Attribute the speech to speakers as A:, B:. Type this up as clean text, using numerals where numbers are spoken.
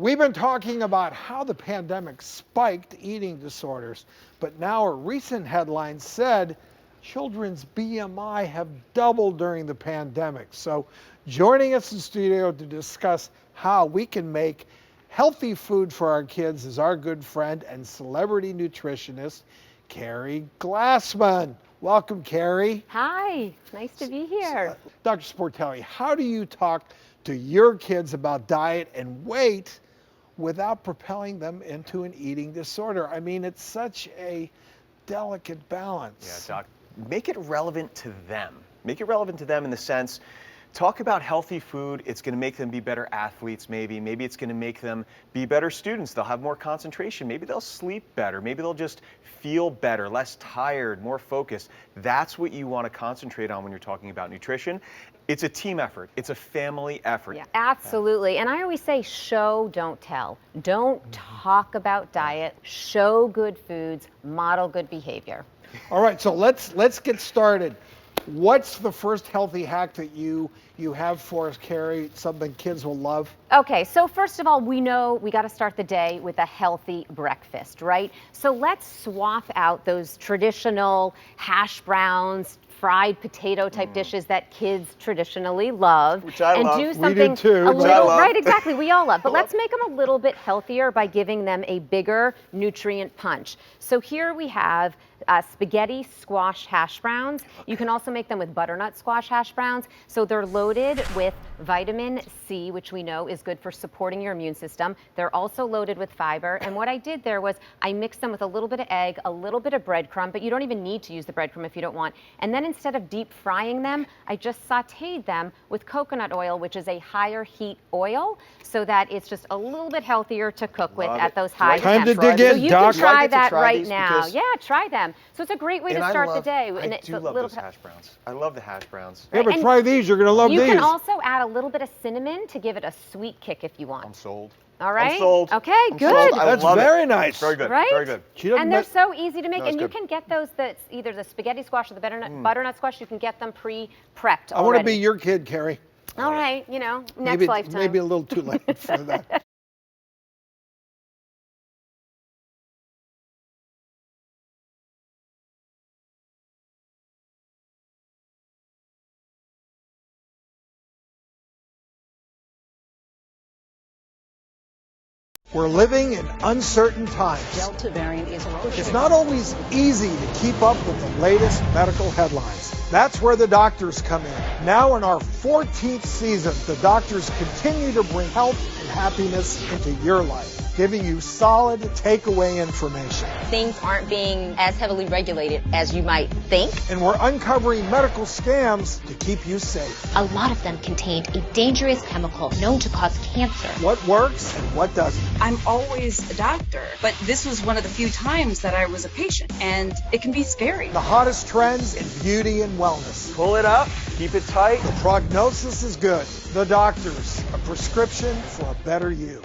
A: We've been talking about how the pandemic spiked eating disorders, but now a recent headline said children's BMI have doubled during the pandemic. So joining us in studio to discuss how we can make healthy food for our kids is our good friend and celebrity nutritionist, Carrie Glassman. Welcome, Carrie.
B: Hi, nice to be here.
A: Dr. Sportelli, how do you talk to your kids about diet and weight without propelling them into an eating disorder? I mean, it's such a delicate balance.
C: Yeah, Doc, make it relevant to them. Make it relevant to them in the sense, talk about healthy food. It's going to make them be better athletes, maybe. Maybe it's going to make them be better students. They'll have more concentration. Maybe they'll sleep better. Maybe they'll just feel better, less tired, more focused. That's what you want to concentrate on when you're talking about nutrition. It's a team effort. It's a family effort.
B: Yeah, absolutely. And I always say show, don't tell. Don't talk about diet. Show good foods. Model good behavior.
A: All right, so let's get started. What's the first healthy hack that you have for us, Carrie? Something kids will love?
B: Okay, so first of all, we know we got to start the day with a healthy breakfast, right? So let's swap out those traditional hash browns, fried potato type dishes that kids traditionally love.
C: Which I love.
B: Do something
A: we do too.
B: a little,
C: love.
B: right, exactly, we all love. But let's make them a little bit healthier by giving them a bigger nutrient punch. So here we have spaghetti squash hash browns. You can also make them with butternut squash hash browns. So they're loaded with vitamin C, which we know is good for supporting your immune system. They're also loaded with fiber. And what I did there was I mixed them with a little bit of egg, a little bit of breadcrumb, but you don't even need to use the breadcrumb if you don't want. And then instead of deep frying them, I just sauteed them with coconut oil, which is a higher heat oil, so that it's just a little bit healthier to cook with at those high
A: Time to
B: temps.
A: dig in,
B: So you
A: Doc.
B: can try
C: I get to
B: that
C: try
B: right
C: these
B: now.
C: because-
B: Yeah, try them. So it's a great way to start the day.
C: I
B: it's
C: do
B: a
C: love
B: little
C: those hash browns. I love the hash browns.
A: Yeah, but
B: And
A: try these. You're going to love
B: You
A: these.
B: can also add a little bit of cinnamon to give it a sweet kick if you want.
C: I'm sold.
B: All right?
C: I'm sold.
B: Okay,
C: I'm
B: good.
C: sold. I
A: That's
C: love it.
A: very nice.
C: Very good.
B: Right?
C: Very good.
A: She doesn't
B: And they're
A: make-
B: so easy to make.
C: No,
B: And
C: it's
B: you
C: good.
B: can get those, that's either the spaghetti squash or the butternut squash, you can get them pre-prepped
A: I want to be
B: already.
A: your kid, Carrie.
B: All right, you know, next
A: Maybe,
B: lifetime.
A: maybe a little too late for that. We're living in uncertain times.
D: Delta variant is pushing.
A: It's not always easy to keep up with the latest medical headlines. That's where the doctors come in. Now in our 14th season, the doctors continue to bring health and happiness into your life, giving you solid takeaway information.
E: Things aren't being as heavily regulated as you might think.
A: And we're uncovering medical scams to keep you safe.
F: A lot of them contained a dangerous chemical known to cause cancer.
A: What works and what doesn't.
D: I'm always a doctor, but this was one of the few times that I was a patient, and it can be scary.
A: The hottest trends in beauty and wellness.
C: Pull it up. Keep it tight.
A: The prognosis is good. The doctors, a prescription for a better you.